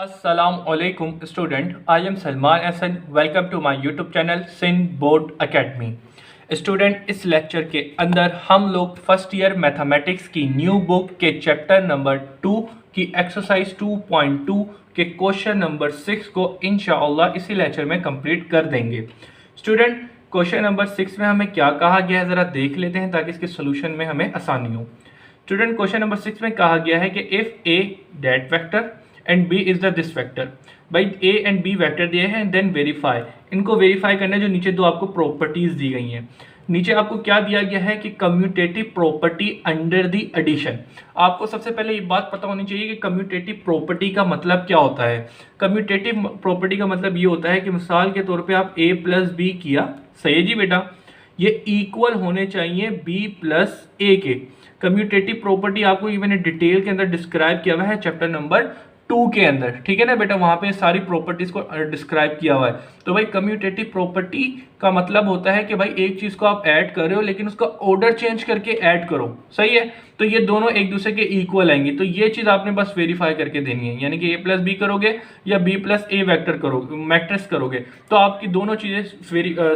Assalamualaikum student. I am Salman Ahsan. Welcome to my YouTube channel Sindh board academy. Student, इस lecture के अंदर हम लोग फर्स्ट ईयर मैथमेटिक्स की न्यू बुक के चैप्टर नंबर 2 की एक्सरसाइज 2.2 के क्वेश्चन नंबर 6 को इंशाअल्लाह इसी लेक्चर में कंप्लीट कर देंगे। स्टूडेंट, क्वेश्चन नंबर 6 में हमें क्या कहा गया है ज़रा देख लेते हैं ताकि इसके सोल्यूशन में हमें आसानी हो। स्टूडेंट, क्वेश्चन नंबर 6 में कहा गया है कि if A that vector and B is the this vector. भाई ए एंड बी वेक्टर दिए हैं, देन वेरीफाई। इनको वेरीफाई करना है जो नीचे दो आपको प्रॉपर्टीज दी गई हैं। नीचे आपको क्या दिया गया है कि commutative property under the addition. आपको सबसे पहले ये बात पता होनी चाहिए कि कम्यूटेटिव प्रॉपर्टी का मतलब क्या होता है। कम्यूटेटिव प्रॉपर्टी का मतलब ये होता है कि मिसाल के तौर पे आप a प्लस बी किया, सही है जी बेटा, ये इक्वल होने चाहिए b प्लस ए के। कम्यूटेटिव प्रॉपर्टी आपको ये मैंने डिटेल के अंदर डिस्क्राइब किया हुआ है चैप्टर नंबर 2 के अंदर, ठीक है ना बेटा, वहां पे सारी प्रॉपर्टीज को डिस्क्राइब किया हुआ है। तो भाई कम्यूटेटिव प्रॉपर्टी का मतलब होता है कि भाई एक चीज को आप ऐड कर रहे हो लेकिन उसका ऑर्डर चेंज करके ऐड करो, सही है, तो ये दोनों एक दूसरे के इक्वल आएंगे। तो ये चीज आपने बस वेरीफाई करके देनी है, यानी कि a प्लस बी करोगे या b प्लस ए वेक्टर करोगे, मैट्रिक्स करोगे, तो आपकी दोनों चीजें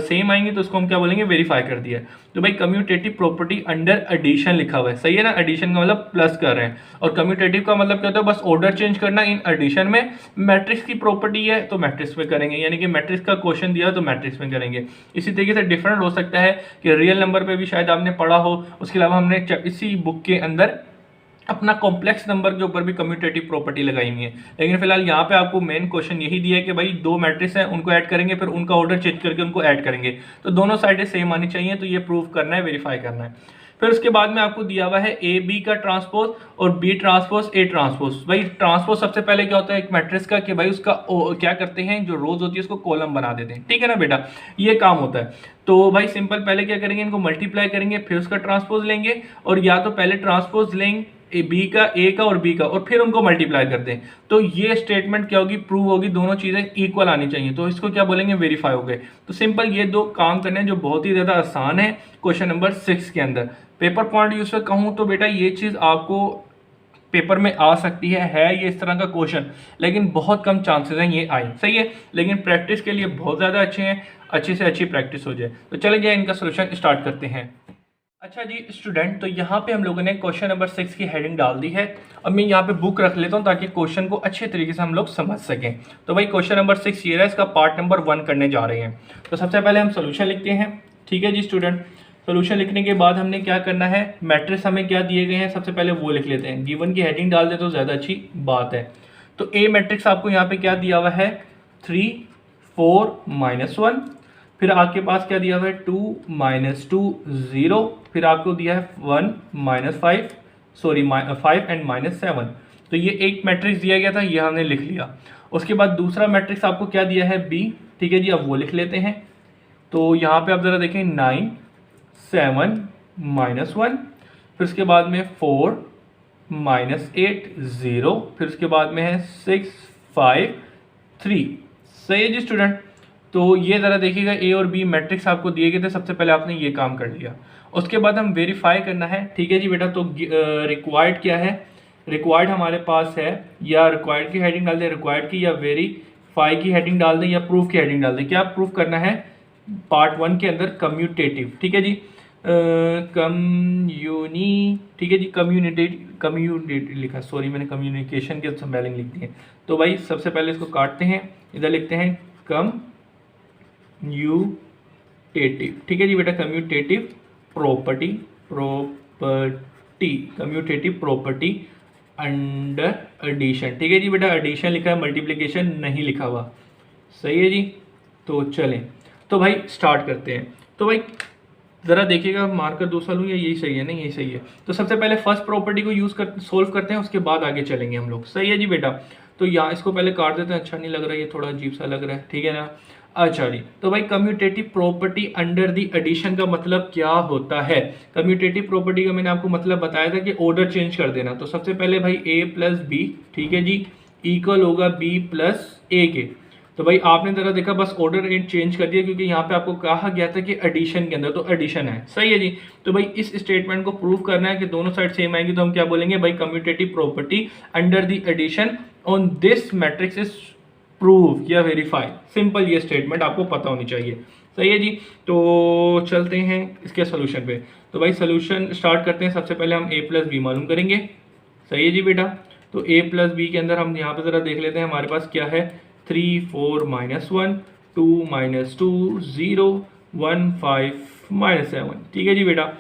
सेम आएंगी, तो उसको हम क्या बोलेंगे, वेरीफाई कर दिया। तो भाई कम्यूटेटिव प्रॉपर्टी अंडर एडिशन लिखा हुआ है, सही है ना, एडिशन का मतलब प्लस कर रहे हैं, और कम्यूटेटिव का मतलब क्या होता है, बस ऑर्डर चेंज करना इन एडिशन में। मैट्रिक्स की प्रॉपर्टी है तो मैट्रिक्स में करेंगे, यानी कि मैट्रिक्स का क्वेश्चन दिया तो मैट्रिक्स में करेंगे। इसी तरीके से डिफरेंट हो सकता है कि रियल नंबर पे भी शायद आपने पढ़ा हो, उसके अलावा हमने इसी बुक के अंदर अपना कॉम्प्लेक्स नंबर के ऊपर भी कम्यूटेटिव प्रॉपर्टी लगाई हुई है। लेकिन फिलहाल यहाँ पे आपको मेन क्वेश्चन यही दिया है कि भाई दो मैट्रिक्स हैं, उनको ऐड करेंगे, फिर उनका ऑर्डर चेंज करके उनको ऐड करेंगे, तो दोनों साइडें सेम आनी चाहिए, तो ये प्रूव करना है, वेरीफाई करना है। फिर उसके बाद में आपको दिया हुआ है ए बी का ट्रांसपोज और बी ट्रांसपोज ए ट्रांसपोज। भाई ट्रांसपोज सबसे पहले क्या होता है एक मैट्रिक्स का, कि भाई उसका क्या करते हैं, जो रोज होती है उसको कॉलम बना देते हैं, ठीक है ना बेटा, ये काम होता है। तो भाई सिंपल पहले क्या करेंगे, इनको मल्टीप्लाई करेंगे, फिर उसका ट्रांसपोज लेंगे, और या तो पहले ट्रांसपोज लेंगे बी का, ए का और बी का, और फिर उनको मल्टीप्लाई कर दें, तो ये स्टेटमेंट क्या होगी, प्रूव होगी, दोनों चीजें इक्वल आनी चाहिए, तो इसको क्या बोलेंगे, वेरीफाई हो गए। तो सिंपल ये दो काम करने हैं जो बहुत ही ज्यादा आसान है क्वेश्चन नंबर 6 के अंदर। पेपर पॉइंट यूज से कहूँ तो बेटा ये चीज आपको पेपर में आ सकती है ये इस तरह का क्वेश्चन, लेकिन बहुत कम चांसेस हैं ये आए, सही है, लेकिन प्रैक्टिस के लिए बहुत ज्यादा अच्छे हैं, अच्छी से अच्छी प्रैक्टिस हो जाए। तो चलिए इनका सोल्यूशन स्टार्ट करते हैं। अच्छा जी स्टूडेंट, तो यहाँ पे हम लोगों ने क्वेश्चन नंबर 6 की हेडिंग डाल दी है। अब मैं यहाँ पे बुक रख लेता हूँ ताकि क्वेश्चन को अच्छे तरीके से हम लोग समझ सकें। तो भाई क्वेश्चन नंबर 6 ये है, इसका पार्ट नंबर 1 करने जा रहे हैं। तो सबसे पहले हम सोल्यूशन लिखते हैं, ठीक है जी स्टूडेंट। सोल्यूशन लिखने के बाद हमने क्या करना है, मैट्रिक्स हमें क्या दिए गए हैं सबसे पहले वो लिख लेते हैं, गिवन की हेडिंग डाल दे तो ज़्यादा अच्छी बात है। तो ए मैट्रिक्स आपको यहाँ पे क्या दिया हुआ है, 3 4 -1, फिर आपके पास क्या दिया हुआ है, 2 -2 0, फिर आपको दिया है 1 -5 सॉरी 5 एंड -7। तो ये एक मैट्रिक्स दिया गया था, ये हमने लिख लिया। उसके बाद दूसरा मैट्रिक्स आपको क्या दिया है, बी, ठीक है जी, अब वो लिख लेते हैं। तो यहाँ पे आप ज़रा देखें, 9 7 -1, फिर उसके बाद में 4 -8 0, फिर उसके बाद में है 6 5 3, सही है जी स्टूडेंट। तो ये ज़रा देखिएगा, ए और बी मैट्रिक्स आपको दिए गए थे, सबसे पहले आपने ये काम कर लिया। उसके बाद हम वेरीफाई करना है, ठीक है जी बेटा। तो रिक्वायर्ड क्या है, रिक्वायर्ड हमारे पास है, या रिक्वायर्ड की हेडिंग डाल दें रिक्वायर्ड की, या वेरीफाई की हेडिंग डाल दें, या प्रूफ की हेडिंग डाल दें। क्या प्रूफ करना है, पार्ट 1 के अंदर कम्यूटेटिव, ठीक है जी, ठीक है जी, कम्यूनिटी लिखा, सॉरी मैंने कम्युनिकेशन के स्पेलिंग लिख दिए। तो भाई सबसे पहले इसको काटते हैं, इधर लिखते हैं कम्यूटेटिव, ठीक है जी बेटा, commutative property commutative property under addition, ठीक है जी बेटा, एडिशन लिखा है, मल्टीप्लिकेशन नहीं लिखा हुआ, सही है जी। तो चलें, तो भाई स्टार्ट करते हैं। तो भाई ज़रा देखिएगा, मार्कर दूसरा लूँ या यही सही है, नहीं यही सही है। तो सबसे पहले फर्स्ट प्रॉपर्टी को यूज़ कर सोल्व करते हैं, उसके बाद आगे चलेंगे हम लोग, सही है जी बेटा। तो यहाँ इसको पहले काट देते हैं, अच्छा नहीं लग रहा है, ये थोड़ा अजीब सा लग रहा है, ठीक है ना। अच्छा जी, तो भाई commutative property under the addition का मतलब क्या होता है। कम्यूटेटिव प्रॉपर्टी का मैंने आपको मतलब बताया था कि ऑर्डर चेंज कर देना। तो सबसे पहले भाई a प्लस बी, ठीक है जी, इक्वल होगा b प्लस ए के। तो भाई आपने जरा देखा, बस ऑर्डर चेंज कर दिया, क्योंकि यहाँ पे आपको कहा गया था कि एडिशन के अंदर, तो एडिशन है, सही है जी। तो भाई इस स्टेटमेंट को प्रूव करना है कि दोनों साइड सेम आएंगी, तो हम क्या बोलेंगे भाई, commutative property under the addition on this matrix is prove या वेरीफाई। सिंपल ये स्टेटमेंट आपको पता होनी चाहिए। सही है जी। तो चलते हैं इसके सोल्यूशन पे। तो भाई सोल्यूशन स्टार्ट करते हैं। सबसे पहले हम a प्लस बी मालूम करेंगे। सही है जी बेटा। तो a प्लस बी के अंदर हम यहाँ पे ज़रा देख लेते हैं हमारे पास क्या है। 3 4 -1 2 -2 0 1 5 -7। ठीक है जी बेटा।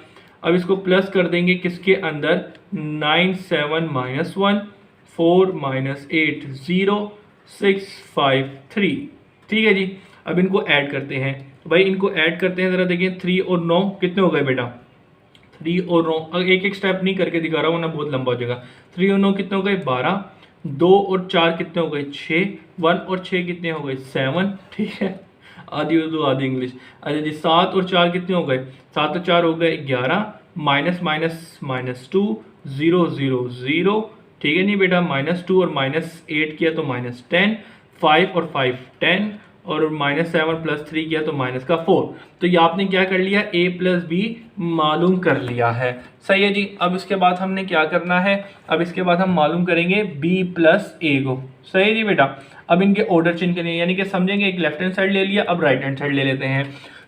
अब इसको प्लस कर देंगे किसके अंदर, 9 7 -1 4 -8 0 6 5 3। ठीक है जी। अब इनको ऐड करते हैं। भाई इनको ऐड करते हैं, ज़रा देखिए 3 और 9 कितने हो गए बेटा। 3 और 9, अगर एक एक स्टेप नहीं करके दिखा रहा हूँ ना, बहुत लंबा हो जाएगा। 3 और 9 कितने हो गए 12। 2 और 4 कितने हो गए 6। 1 और 6 कितने हो गए 7। ठीक है, आधी उर्दू आधी इंग्लिश। अच्छा जी, 7 और 4 कितने हो गए, 7 और 4 हो गए 11। Minus minus -2 0 0 0। ठीक है नहीं बेटा। -2 और -8 किया तो -10। 5 और 5 10 और -7 + 3 किया तो -4। तो ये आपने क्या कर लिया, a प्लस बी मालूम कर लिया है। सही है जी। अब इसके बाद हमने क्या करना है, अब इसके बाद हम मालूम करेंगे b प्लस a को। सही है जी बेटा। अब इनके ऑर्डर चेंज करेंगे, यानी कि समझेंगे एक लेफ्ट हैंड साइड ले लिया, अब राइट हैंड साइड ले लेते हैं।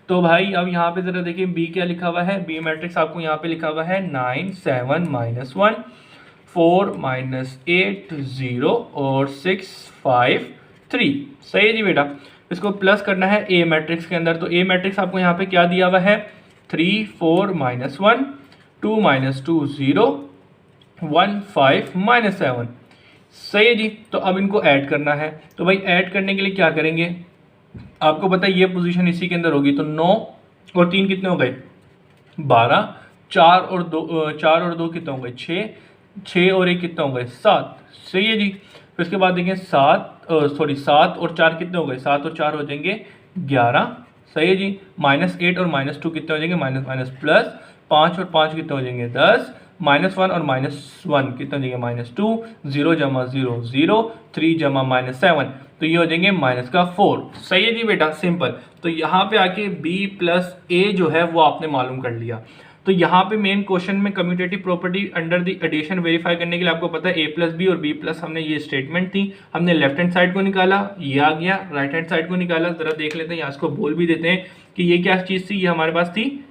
तो भाई अब यहाँ पे ज़रा देखिए b क्या लिखा हुआ है। b मैट्रिक्स आपको यहाँ पे लिखा हुआ है 9 7 -1 4 -8 0 और 6 5 3। सही है जी बेटा। इसको प्लस करना है ए मैट्रिक्स के अंदर। तो ए मैट्रिक्स आपको यहाँ पे क्या दिया हुआ है, 3 4 -1 2 -2 0 1 5 -7। सही है जी। तो अब इनको ऐड करना है। तो भाई ऐड करने के लिए क्या करेंगे, आपको पता है ये पोजीशन इसी के अंदर होगी। तो 9 और 3 कितने हो गए 12। 4 और 2 कितने हो गए 6। 6 और 1 कितने हो गए 7। सही है जी। फिर इसके बाद देखें 7 और 4 कितने हो गए, 7 और 4 हो जाएंगे 11। सही है जी। -8 और -2 कितने हो जाएंगे, माइनस माइनस प्लस। 5 और 5 कितने हो जाएंगे 10। -1 और -1 कितने हो जाएंगे -2। 0 जमा 0 0 3 जमा -7, तो ये हो जाएंगे -4। सही है जी बेटा, सिंपल। तो यहाँ पे आके b प्लस a जो है वो आपने मालूम कर लिया। तो यहाँ पे मेन क्वेश्चन में commutative property under the addition verify करने के लिए आपको पता है a प्लस बी और b प्लस, हमने ये स्टेटमेंट थी, हमने लेफ्ट हैंड साइड को निकाला, ये आ गया, राइट हैंड साइड को निकाला। जरा देख लेते हैं, यहाँ इसको बोल भी देते हैं कि ये क्या चीज़ थी, ये हमारे पास थी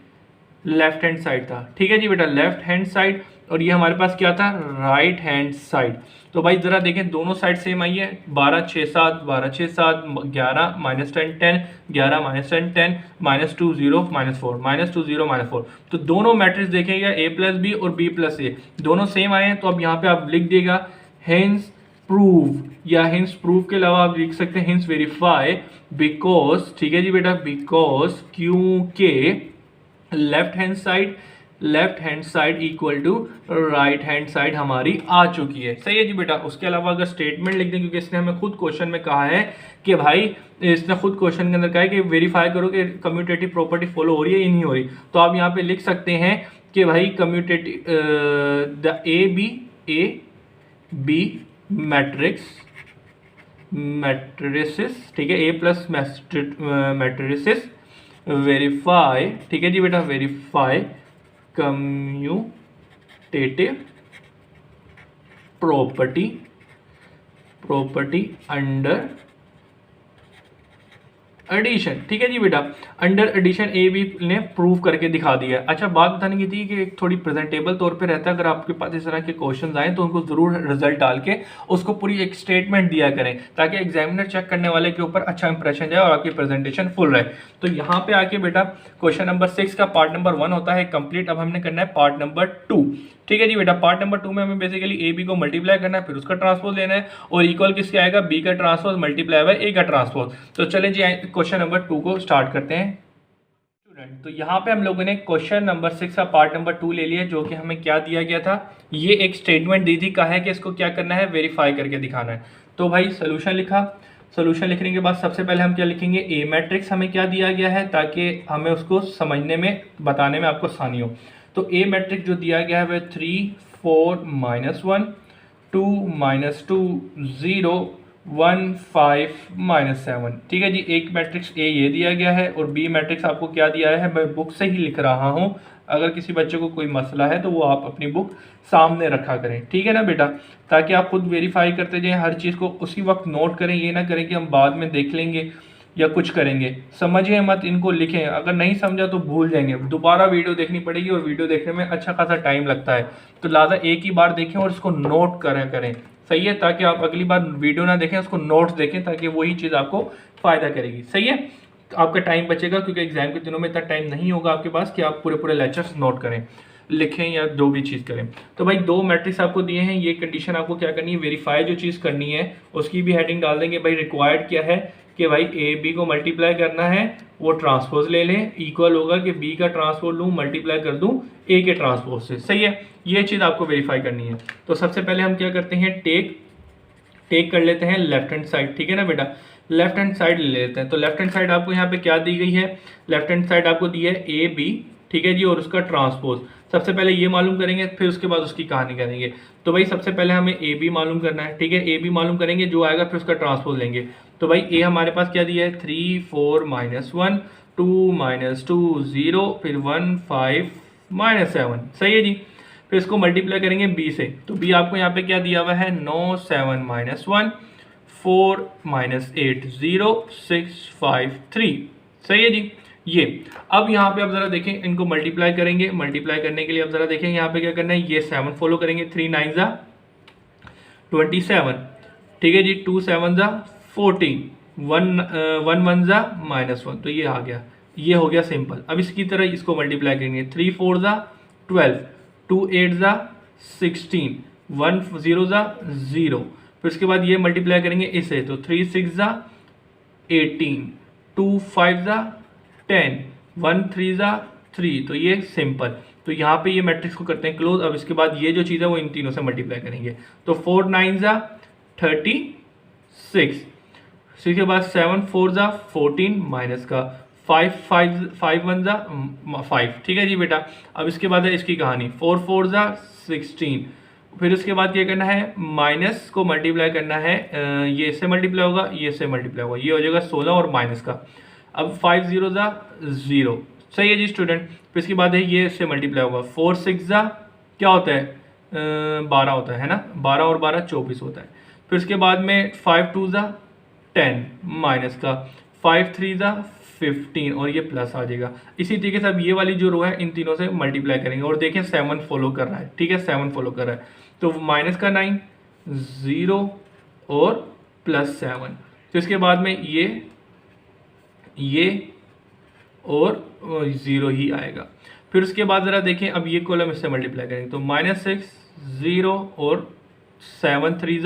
लेफ्ट हैंड साइड था। ठीक है जी बेटा, लेफ्ट हैंड साइड, और ये हमारे पास क्या था, राइट हैंड साइड। तो भाई जरा देखें दोनों साइड सेम आई है। 12 6 7 12 6 7 11 -10 10 11 -10 10 -2 0 -4 -2 0 -4। तो दोनों मैट्रिक्स देखेगा a प्लस बी और b प्लस ए दोनों सेम आए हैं। तो अब यहाँ पे आप लिख देगा हेंस प्रूव, या हेंस प्रूव के अलावा आप लिख सकते हैं हेंस वेरीफाई बिकॉज। ठीक है जी बेटा, बिकॉज क्योंकि left hand side equal to right hand side हमारी आ चुकी है। सही है जी बेटा। उसके अलावा अगर स्टेटमेंट लिख दें, क्योंकि इसने हमें खुद क्वेश्चन में कहा है कि भाई, इसने खुद क्वेश्चन के अंदर कहा है कि वेरीफाई करो कि कम्यूटेटिव प्रॉपर्टी फॉलो हो रही है या नहीं हो रही। तो आप यहाँ पे लिख सकते हैं कि भाई commutative the A B matrices, ठीक है, ए प्लस मैट्रिसेस वेरीफाई। ठीक है जी बेटा, verify commutative property under addition. ठीक है जी बेटा, अंडर एडिशन ए बी ने प्रूव करके दिखा दिया। अच्छा, बात बताने की थी कि एक थोड़ी प्रेजेंटेबल तौर पे रहता है, अगर आपके पास इस तरह के क्वेश्चंस आए तो उनको जरूर रिजल्ट डाल के उसको पूरी एक स्टेटमेंट दिया करें, ताकि एग्जामिनर चेक करने वाले के ऊपर अच्छा इंप्रेशन जाए और आपकी प्रेजेंटेशन फुल रहे। तो यहाँ पे आके बेटा क्वेश्चन नंबर 6 का पार्ट नंबर 1 होता है कंप्लीट। अब हमने करना है पार्ट नंबर 2। ठीक है जी बेटा, पार्ट नंबर 2 में हमें बेसिकली ए बी को मल्टीप्लाई करना है, फिर उसका ट्रांसपोज लेना है, और इक्वल किसके आएगा, बी का ट्रांसपोज मल्टीप्लाई बाय ए का ट्रांसपोज। तो चलें जी क्वेश्चन नंबर 2 को स्टार्ट करते हैं स्टूडेंट। तो यहाँ पे हम लोगों ने क्वेश्चन नंबर 6 का पार्ट नंबर 2 ले लिया, जो कि हमें क्या दिया गया था, ये एक स्टेटमेंट दी थी, कहा है कि इसको क्या करना है, वेरीफाई करके दिखाना है। तो भाई सोल्यूशन लिखा, सोल्यूशन लिखने के बाद सबसे पहले हम क्या लिखेंगे, ए मैट्रिक्स हमें क्या दिया गया है, ताकि हमें उसको समझने में बताने में आपको आसानी हो। तो ए मैट्रिक्स जो दिया गया है वह 3 4 -1 2 -2 0 1 5 -7। ठीक है जी, एक मैट्रिक्स ए ये दिया गया है, और बी मैट्रिक्स आपको क्या दिया है, मैं बुक से ही लिख रहा हूँ, अगर किसी बच्चे को कोई मसला है तो वो आप अपनी बुक सामने रखा करें, ठीक है ना बेटा, ताकि आप खुद वेरीफाई करते जाएं, हर चीज़ को उसी वक्त नोट करें, ये ना करें कि हम बाद में देख लेंगे या कुछ करेंगे। समझिए मत, इनको लिखें, अगर नहीं समझा तो भूल जाएंगे, दोबारा वीडियो देखनी पड़ेगी और वीडियो देखने में अच्छा खासा टाइम लगता है, तो लिहाजा एक ही बार देखें और इसको नोट करें, सही है, ताकि आप अगली बार वीडियो ना देखें, उसको नोट्स देखें, ताकि वही चीज़ आपको फ़ायदा करेगी, सही है। तो आपका टाइम बचेगा, क्योंकि एग्जाम के दिनों में इतना टाइम नहीं होगा आपके पास कि आप पूरे लेक्चर्स नोट करें, लिखें या जो भी चीज़ करें। तो भाई 2 मैट्रिक्स आपको दिए हैं, ये कंडीशन आपको क्या करनी है, वेरीफाई जो चीज़ करनी है उसकी भी हेडिंग डाल देंगे। भाई रिक्वायर्ड क्या है कि भाई ए बी को मल्टीप्लाई करना है, वो ट्रांसपोज ले लें, इक्वल होगा कि बी का ट्रांसपोज लूँ मल्टीप्लाई कर दूँ ए के ट्रांसपोज से, सही है। ये चीज़ आपको वेरीफाई करनी है। तो सबसे पहले हम क्या करते हैं, टेक कर लेते हैं लेफ्ट हैंड साइड, ठीक है ना बेटा, लेफ्ट हैंड साइड ले लेते हैं। तो लेफ्ट हैंड साइड आपको यहाँ पे क्या दी गई है, लेफ्ट हैंड साइड आपको दी है ए बी, ठीक है जी, और उसका ट्रांसपोज। सबसे पहले ये मालूम करेंगे, फिर उसके बाद उसकी कहानी करेंगे। तो भाई सबसे पहले हमें ए बी मालूम करना है, ठीक है, ए बी मालूम करेंगे, जो आएगा फिर उसका ट्रांसपोज लेंगे। तो भाई ए हमारे पास क्या दिया है, 3 4 -1 2 -2 0, फिर 1 5 -7, सही है जी। फिर इसको मल्टीप्लाई करेंगे बी से, तो बी आपको यहाँ पे क्या दिया हुआ है, 9 7 -1 4 -8 0 6 5 3, सही है जी। ये अब यहाँ पे आप जरा देखें, इनको मल्टीप्लाई करेंगे, मल्टीप्लाई करने के लिए अब जरा देखें यहाँ पे क्या करना है, ये 7 फॉलो करेंगे, 3 9 ज़ा 27, ठीक है जी, 2 7 ज़ा 14, 1 1 ज़ा -1, तो ये आ गया, ये हो गया सिंपल। अब इसकी तरह इसको मल्टीप्लाई करेंगे, 3 4 ज़ा 12, 2 8 ज़ा 16, 1 0 ज़ा 0, फिर उसके बाद ये मल्टीप्लाई करेंगे इसे, तो 3 6 ज़ा 18, 2 5 ज़ा 10, 1 3 ज़ा 3, तो ये सिंपल। तो यहाँ पे ये मैट्रिक्स को करते हैं क्लोज। अब इसके बाद ये जो चीज़ है वो इन तीनों से मल्टीप्लाई करेंगे, तो 4 9 ज़ा 36, इसके बाद 7 4 ज़ा 14 माइनस का 5 1 ज़ा 5, ठीक है जी बेटा। अब इसके बाद है इसकी कहानी, 4 4 ज़ा 16, फिर उसके बाद क्या करना है, माइनस को मल्टीप्लाई करना है, ये इससे मल्टीप्लाई होगा, ये इससे मल्टीप्लाई होगा, ये हो जाएगा 16 और माइनस का। अब 5 0 ज़ा 0, सही है जी स्टूडेंट। फिर इसके बाद है ये इससे मल्टीप्लाई होगा, 4 6 ज़ा क्या होता है, 12 होता है ना, 12 और 12 24 होता है। फिर उसके बाद में 5 2 ज़ा 10 माइनस का, 5 3 ज़ा 15 और ये प्लस आ जाएगा। इसी तरीके से अब ये वाली जो रो है इन तीनों से मल्टीप्लाई करेंगे, और देखें 7 फॉलो कर रहा है, ठीक है, 7 फॉलो कर रहा है, तो माइनस का 9 0 और प्लस 7, तो इसके बाद में ये और 0 ही आएगा। फिर उसके बाद ज़रा देखें, अब ये कॉलम इससे मल्टीप्लाई करेंगे, तो -6 0 और 7 3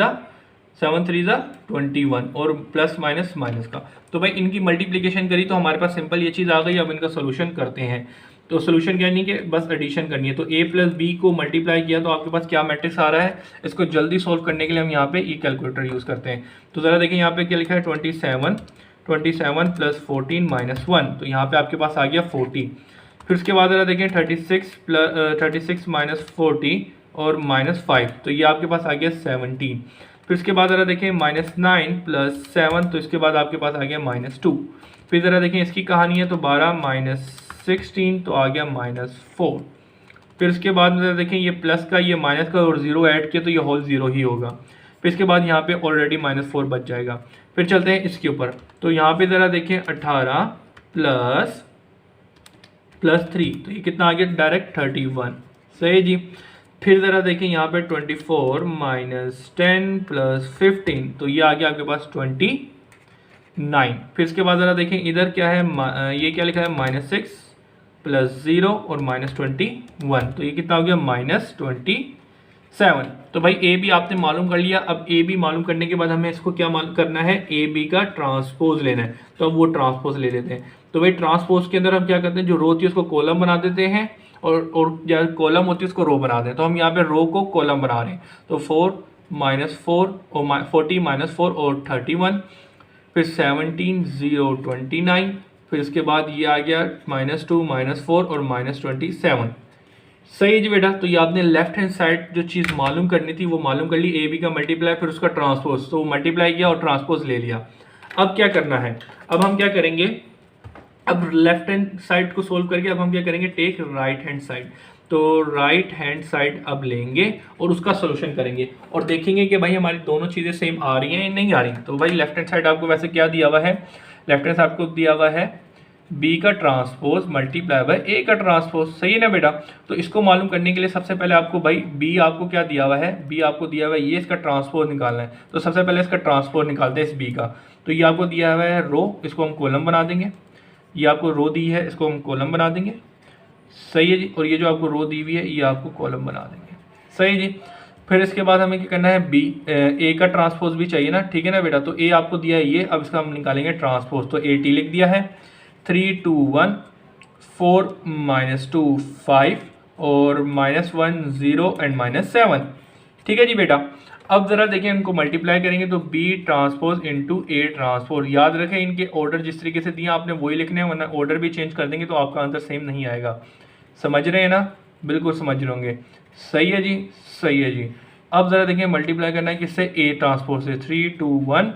ज़ा 21 और प्लस माइनस माइनस का। तो भाई इनकी मल्टीप्लिकेशन करी तो हमारे पास सिंपल ये चीज़ आ गई। अब इनका सोल्यूशन करते हैं। तो सोल्यूशन क्या नहीं कि बस एडिशन करनी है। तो a प्लस बी को मल्टीप्लाई किया तो आपके पास क्या मैट्रिक्स आ रहा है। इसको जल्दी सोल्व करने के लिए हम यहाँ पे ई कैलकुलेटर यूज़ करते हैं। तो ज़रा देखिए यहाँ पे क्या लिखा है, 27 प्लस 14 माइनस 1, तो यहाँ पे आपके पास आ गया 40। फिर उसके बाद ज़रा देखें 36 माइनस 40 और -5, तो ये आपके पास आ गया 17। फिर उसके बाद ज़रा देखें -9 प्लस 7, तो इसके बाद आपके पास आ गया -2। फिर ज़रा देखें इसकी कहानी है, तो 12 माइनस 16, तो आ गया -4। फिर उसके बाद ज़रा देखें ये प्लस का ये माइनस का और 0 ऐड किया तो ये होल 0 ही होगा। फिर इसके बाद यहाँ पे ऑलरेडी -4 बच जाएगा। फिर चलते हैं इसके ऊपर। तो यहाँ पे ज़रा देखें 18 प्लस 3, तो ये कितना आ गया डायरेक्ट 31, सही जी। फिर ज़रा देखें यहाँ पे 24 माइनस 10 प्लस 15, तो ये आ गया आपके पास 29। फिर इसके बाद ज़रा देखें इधर क्या है, ये क्या लिखा है -6 प्लस 0 और -21, तो ये कितना हो गया -27। तो भाई ए बी आपने मालूम कर लिया। अब ए बी मालूम करने के बाद हमें इसको क्या मालूम करना है, ए बी का ट्रांसपोज लेना है। तो अब वो ट्रांसपोज ले लेते हैं। तो भाई ट्रांसपोज के अंदर हम क्या करते हैं, जो रो होती है उसको कॉलम बना देते हैं और जब कॉलम होती है उसको रो बना देते हैं। तो हम यहाँ पे रो को कॉलम बना रहे हैं। तो 4 -4 और 40 -4 और 31, फिर 17 0 29, फिर इसके बाद ये आ गया -2 -4 और -27, सही है जी बेटा। तो ये आपने लेफ्ट हैंड साइड जो चीज़ मालूम करनी थी वो मालूम कर ली, ए बी का मल्टीप्लाई फिर उसका ट्रांसपोज, तो मल्टीप्लाई किया और ट्रांसपोज ले लिया। अब क्या करना है, अब हम क्या करेंगे, अब लेफ्ट हैंड साइड को सोल्व करके अब हम क्या करेंगे, टेक राइट हैंड साइड। तो राइट हैंड साइड अब लेंगे और उसका सोल्यूशन करेंगे और देखेंगे कि भाई हमारी दोनों चीज़ें सेम आ रही हैं या नहीं आ रही। तो भाई लेफ्ट हैंड साइड आपको वैसे क्या दिया हुआ है, लेफ्ट हैंड साइड आपको दिया हुआ है बी का ट्रांसपोज मल्टीप्लाई बाय ए का ट्रांसपोज, सही है ना बेटा। तो इसको मालूम करने के लिए सबसे पहले आपको भाई बी आपको क्या दिया हुआ है, बी आपको दिया हुआ है ये, इसका ट्रांसपोज निकालना है। तो सबसे पहले इसका ट्रांसपोज निकालते हैं इस बी का। तो ये आपको दिया हुआ है रो, इसको हम कॉलम बना देंगे। ये आपको रो दी है, इसको हम कॉलम बना देंगे, सही है जी। और ये जो आपको रो दी हुई है ये आपको कॉलम बना देंगे, सही जी। फिर इसके बाद हमें क्या करना है, बी ए का ट्रांसपोज भी चाहिए ना, ठीक है ना बेटा। तो ए आपको दिया है ये, अब इसका हम निकालेंगे ट्रांसपोज। तो ए टी लिख दिया है, 3 2 1 4 -2 5 और -1 0 एंड -7, ठीक है जी बेटा। अब ज़रा देखें इनको मल्टीप्लाई करेंगे तो B transpose into A transpose. याद रखें इनके ऑर्डर जिस तरीके से दिए आपने वही लिखने हैं, वरना ऑर्डर भी चेंज कर देंगे तो आपका आंसर सेम नहीं आएगा। समझ रहे हैं ना, बिल्कुल समझ रहे होंगे, सही है जी, सही है जी। अब ज़रा देखें मल्टीप्लाई करना है किससे, ए ट्रांसपोज से। 3 2 1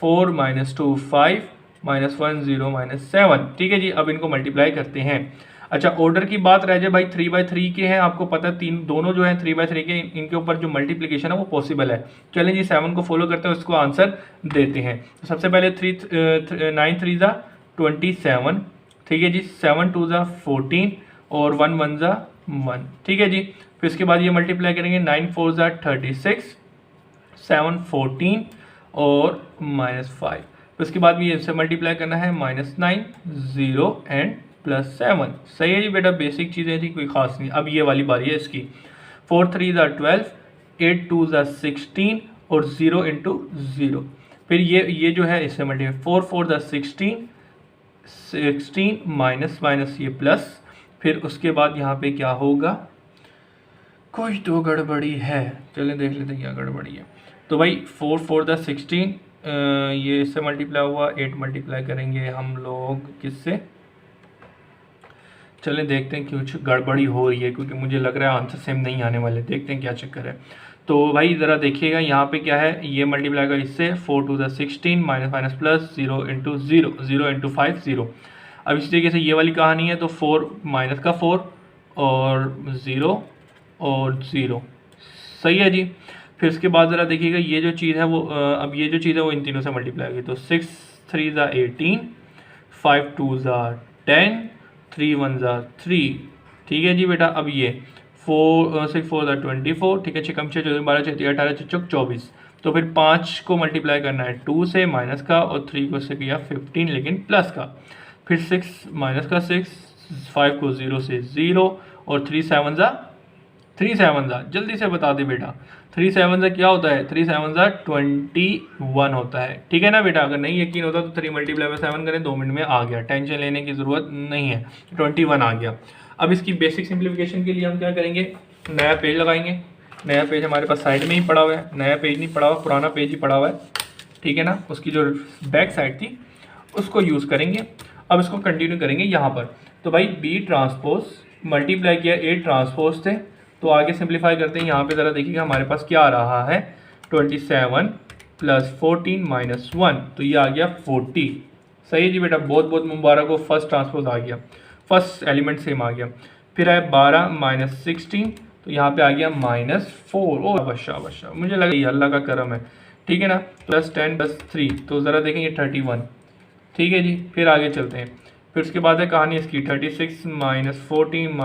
4 -2 5 -1 0 -7, ठीक है जी। अब इनको मल्टीप्लाई करते हैं। अच्छा ऑर्डर की बात रह जाए भाई, 3/3 के हैं, आपको पता है तीन दोनों जो है 3/3 के, इनके ऊपर जो मल्टीप्लिकेशन है वो पॉसिबल है। चलें जी 7 को फॉलो करते हैं, उसको आंसर देते हैं। तो सबसे पहले 9 3 ज़ा 27, ठीक है जी। 7 2 ज़ा 14 और 1 1 ज़ा 1, ठीक है जी। फिर इसके बाद ये मल्टीप्लाई करेंगे, 9 4 ज़ा 36, 7 14 और -5। फिर उसके बाद भी इससे मल्टीप्लाई करना है, -9 0 एंड +7, सही है जी बेटा। बेसिक चीज़ें थी, कोई खास नहीं। अब ये वाली बारी है इसकी। 4 3 ज़ा 12, 8 2 ज़ा 16 और 0 इंटू 0। फिर ये जो है इससे मल्टीप्लाई, 4 4 ज़ा 16 माइनस ये प्लस। फिर उसके बाद यहाँ पे क्या होगा, कोई तो गड़बड़ी है, चलें देख लेते हैं क्या गड़बड़ी है। तो भाई 4 4 ज़ा 16, ये इससे मल्टीप्लाई हुआ, 8 मल्टीप्लाई करेंगे हम लोग किससे, चलें देखते हैं कुछ गड़बड़ी हो रही है, क्योंकि मुझे लग रहा है आंसर सेम नहीं आने वाले। देखते हैं क्या चक्कर है। तो भाई ज़रा देखिएगा यहाँ पे क्या है, ये मल्टीप्लाई का इससे 4 2 ज़ा 16 माइनस प्लस 0 इंटू 0 0 इंटू 5 0। अब इसी तरीके से ये वाली कहानी है, तो 4 माइनस का 4 और 0 और 0, सही है जी। फिर उसके बाद ज़रा देखिएगा ये जो चीज़ है वो अब ये जो चीज़ है वो इन तीनों से मल्टीप्लाई होगी। तो 6 3 ज़ा 18, 5 2 ज़ा 10, 3 1 ज़ा 3, ठीक है जी बेटा। अब ये 4 6 4 ज़ा 24, ठीक है। 6 कम 6 14 12 6 18 6 24। तो फिर 5 को मल्टीप्लाई करना है 2 से माइनस का, और 3 को से किया 15 लेकिन प्लस का। फिर 6 माइनस का 6, 5 को 0 से 0 और 3 7 ज़ा जल्दी से बता दे बेटा, 3 7 ज़ा क्या होता है, 3 7 ज़ा 21 होता है, ठीक है ना बेटा। अगर नहीं यकीन होता तो 3 मल्टीप्लाई बाय 7 करें, 2 मिनट में आ गया, टेंशन लेने की ज़रूरत नहीं है, 21 आ गया। अब इसकी बेसिक सिंप्लीफिकेशन के लिए हम क्या करेंगे, नया पेज लगाएंगे। नया पेज हमारे पास साइड में ही पड़ा हुआ है, नया पेज नहीं पड़ा हुआ, पुराना पेज ही पड़ा हुआ है, ठीक है ना। उसकी जो बैक साइड थी उसको यूज़ करेंगे। अब इसको कंटिन्यू करेंगे यहाँ पर। तो भाई बी ट्रांसपोज मल्टीप्लाई किया ए ट्रांसपोज से, तो आगे सिंप्लीफाई करते हैं। यहाँ पे ज़रा देखिएगा हमारे पास क्या आ रहा है, 27 + 14 - 1, तो ये आ गया 40, सही है जी बेटा। बहुत बहुत मुबारक हो, फर्स्ट ट्रांसपोज आ गया, फर्स्ट एलिमेंट सेम आ गया। फिर आए 12 - 16, तो यहाँ पे आ गया -4। ओ शाबाश, मुझे लगा ये अल्लाह का करम है, ठीक है ना। +10 + 3, तो ज़रा देखेंगे 31, ठीक है जी। फिर आगे चलते हैं। फिर उसके बाद है कहानी इसकी 36 - 14 -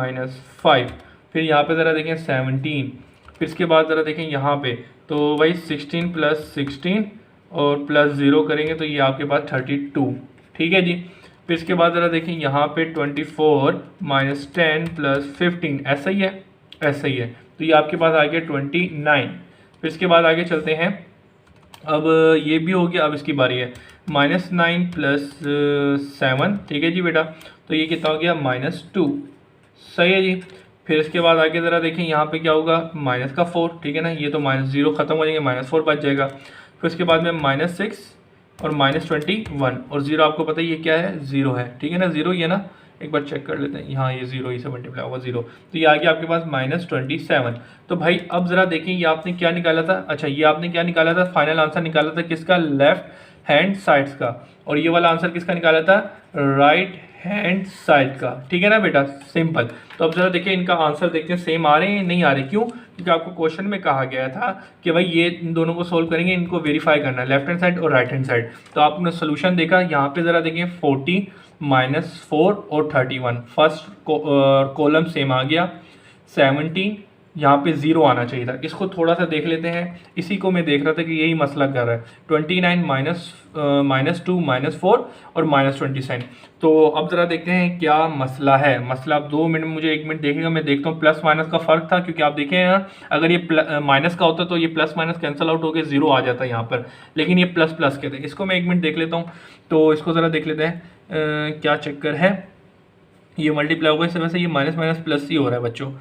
5। फिर यहाँ पे ज़रा देखें 17। फिर इसके बाद ज़रा देखें यहाँ पे, तो भाई 16 + 16 और +0 करेंगे तो ये आपके पास 32, ठीक है जी। फिर इसके बाद ज़रा देखें यहाँ पे 24 - 10 + 15, ऐसा ही है, ऐसा ही है, तो ये आपके पास आ गया 29। फिर इसके बाद आगे चलते हैं। अब ये भी हो गया, अब इसकी बारी है -9 + 7, ठीक है जी बेटा। तो ये कितना हो गया -2, सही है जी। फिर इसके बाद आगे ज़रा देखें यहाँ पे क्या होगा, माइनस का 4, ठीक है ना। ये तो -0 ख़त्म हो जाएंगे, -4 बच जाएगा। फिर उसके बाद में -6 और -21 और 0 आपको पता है ये क्या है, 0 है, ठीक है ना। 0 ये ना, एक बार चेक कर लेते हैं, यहाँ ये 0 ही से मल्टीप्लाई होगा 0, तो ये आ गया आपके पास -27। तो भाई अब ज़रा देखें ये आपने क्या निकाला था, अच्छा ये आपने क्या निकाला था, फाइनल आंसर निकाला था किसका, लेफ्ट हैंड साइड्स का, और ये वाला आंसर किसका निकाला था, राइट हैंड साइड का, ठीक है ना बेटा, सिंपल। तो अब जरा देखिए इनका आंसर देखते हैं सेम आ रहे हैं नहीं आ रहे, क्यों, क्योंकि आपको क्वेश्चन में कहा गया था कि भाई ये इन दोनों को सोल्व करेंगे, इनको वेरीफाई करना है, लेफ्ट हैंड साइड और राइट हैंड साइड। तो आपने सोल्यूशन देखा यहाँ पे ज़रा देखिए 40 -4 और 31, फर्स्ट कॉलम सेम आ गया, 17 यहाँ पे 0 आना चाहिए था, इसको थोड़ा सा देख लेते हैं, इसी को मैं देख रहा था कि यही मसला कर रहा है, 29 -2 -4 और -27। तो अब ज़रा देखते हैं क्या मसला है, मसला आप 2 मिनट मुझे 1 मिनट देखिएगा, मैं देखता हूँ प्लस माइनस का फ़र्क था, क्योंकि आप देखें ना अगर ये माइनस का होता तो ये प्लस माइनस कैंसिल आउट होकर 0 आ जाता यहाँ पर, लेकिन ये प्लस प्लस के थे, इसको मैं 1 मिनट देख लेता हूँ। तो इसको ज़रा देख लेते हैं क्या चक्कर है, ये मल्टीप्लाई होगा, इससे वैसे ये माइनस माइनस प्लस ही हो रहा है बच्चों,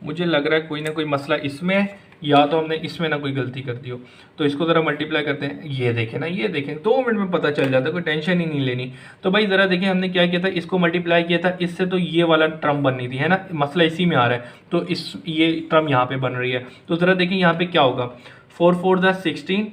मुझे लग रहा है कोई ना कोई मसला इसमें है, या तो हमने इसमें ना कोई गलती कर दी हो। तो इसको ज़रा मल्टीप्लाई करते हैं, ये देखें ना, ये देखें 2 मिनट में पता चल जाता है, कोई टेंशन ही नहीं लेनी। तो भाई ज़रा देखें हमने क्या किया था, इसको मल्टीप्लाई किया था इससे, तो ये वाला टर्म बननी थी, है ना, मसला इसी में आ रहा है, तो ये टर्म यहाँ पर बन रही है। तो ज़रा देखें यहाँ पर क्या होगा, 4 4 ज़ा 16,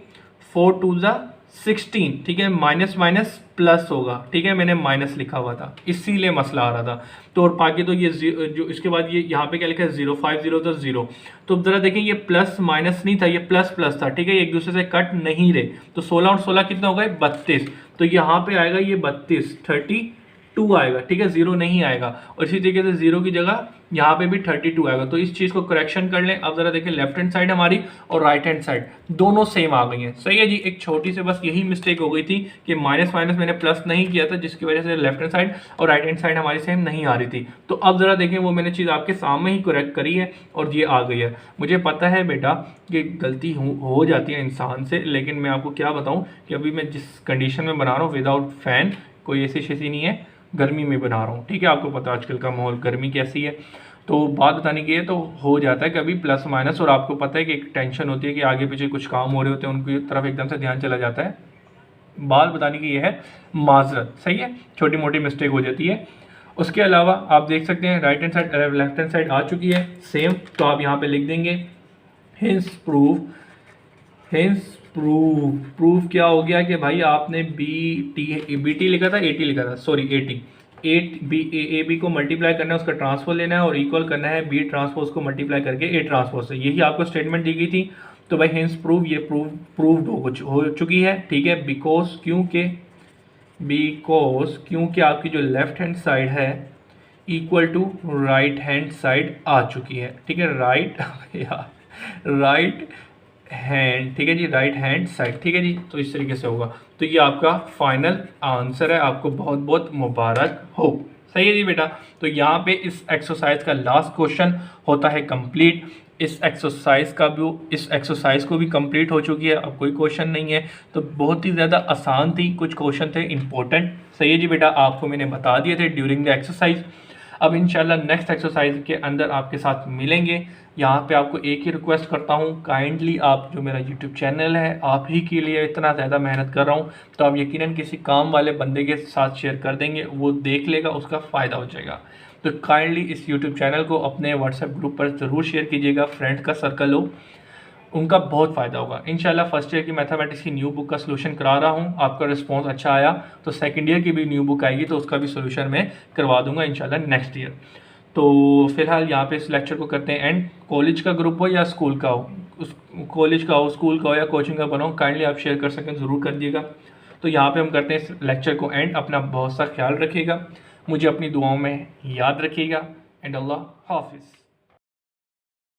4 2 ज़ा 16, ठीक है, माइनस माइनस प्लस होगा, ठीक है, मैंने माइनस लिखा हुआ था इसीलिए मसला आ रहा था। तो और बाकी तो ये जो इसके बाद ये यहाँ पे क्या लिखा है 0 5 0 तो 0। तो ज़रा देखें ये प्लस माइनस नहीं था, ये प्लस प्लस था, ठीक है, एक दूसरे से कट नहीं रहे। तो 16 और 16 कितना होगा, 32। तो यहाँ पे आएगा ये 32 32 आएगा, ठीक है, 0 नहीं आएगा। और इसी तरीके से 0 की जगह यहाँ पे भी 32 आएगा। तो इस चीज़ को करेक्शन कर लें। अब ज़रा देखें लेफ्ट हैंड साइड हमारी और राइट हैंड साइड दोनों सेम आ गई हैं, सही है जी। एक छोटी सी बस यही मिस्टेक हो गई थी कि माइनस माइनस मैंने प्लस नहीं किया था, जिसकी वजह से लेफ्ट हैंड साइड और राइट हैंड साइड हमारी सेम नहीं आ रही थी। तो अब ज़रा देखें वो मैंने चीज़ आपके सामने ही करेक्ट करी है और ये आ गई है। मुझे पता है बेटा कि गलती हो जाती है इंसान से, लेकिन मैं आपको क्या बताऊँ कि अभी मैं जिस कंडीशन में बना रहा हूँ विदाउट फ़ैन, कोई ऐसी शैसी नहीं है, गर्मी में बना रहा हूँ, ठीक है। आपको पता है आजकल का माहौल गर्मी कैसी है, तो बात बताने की है तो हो जाता है कभी प्लस माइनस। और आपको पता है कि एक टेंशन होती है कि आगे पीछे कुछ काम हो रहे होते हैं, उनकी तरफ एकदम से ध्यान चला जाता है। बात बताने की ये है माजरत, सही है, छोटी मोटी मिस्टेक हो जाती है। उसके अलावा आप देख सकते हैं right hand side left hand side आ चुकी है सेम, तो आप यहाँ पे लिख देंगे हिंस प्रूफ क्या हो गया कि भाई आपने बी टी लिखा था, ए टी लिखा था, sorry A T, A B को मल्टीप्लाई करना है, उसका ट्रांसपोज लेना है और इक्वल करना है बी ट्रांसपोज को मल्टीप्लाई करके ए ट्रांसपोज से। यही आपको स्टेटमेंट दी गई थी। तो भाई हिंस प्रूव ये प्रूव्ड हो चुकी है, ठीक है, बिकॉज क्योंकि आपकी जो लेफ्ट हैंड साइड है equal to right hand side आ चुकी है, ठीक है, राइट हैंड, ठीक है जी, राइट हैंड साइड, ठीक है जी। तो इस तरीके से होगा। तो ये आपका फाइनल आंसर है, आपको बहुत बहुत मुबारक हो, सही है जी बेटा। तो यहाँ पे इस एक्सरसाइज का लास्ट क्वेश्चन होता है कंप्लीट। इस एक्सरसाइज को भी कंप्लीट हो चुकी है, अब कोई क्वेश्चन नहीं है। तो बहुत ही ज़्यादा आसान थी, कुछ क्वेश्चन थे इंपॉर्टेंट, सही है जी बेटा, आपको मैंने बता दिए थे ड्यूरिंग द एक्सरसाइज। अब इंशाल्लाह नेक्स्ट एक्सरसाइज के अंदर आपके साथ मिलेंगे। यहाँ पे आपको एक ही रिक्वेस्ट करता हूँ, काइंडली आप जो मेरा यूट्यूब चैनल है, आप ही के लिए इतना ज़्यादा मेहनत कर रहा हूँ, तो आप यकीनन किसी काम वाले बंदे के साथ शेयर कर देंगे, वो देख लेगा, उसका फ़ायदा हो जाएगा। तो काइंडली इस यूट्यूब चैनल को अपने व्हाट्सएप ग्रुप पर ज़रूर शेयर कीजिएगा, फ्रेंड का सर्कल हो, उनका बहुत फ़ायदा होगा। इंशाल्लाह फर्स्ट ईयर की मैथमेटिक्स की न्यू बुक का सोल्यूशन करा रहा हूँ, आपका रिस्पांस अच्छा आया तो सेकंड ईयर की भी न्यू बुक आएगी, तो उसका भी सोल्यूशन मैं करवा दूंगा इंशाल्लाह नेक्स्ट ईयर। तो फिलहाल यहाँ पे इस लेक्चर को करते हैं एंड। कॉलेज का ग्रुप हो या स्कूल का हो, उस कॉलेज का हो, स्कूल का हो या कोचिंग का बनाओ, काइंडली आप शेयर कर सकें ज़रूर कर दिएगा। तो यहाँ पे हम करते हैं इस लेक्चर को एंड। अपना बहुत सा ख्याल रखिएगा, मुझे अपनी दुआओं में याद रखिएगा एंड अल्लाह हाफिज़।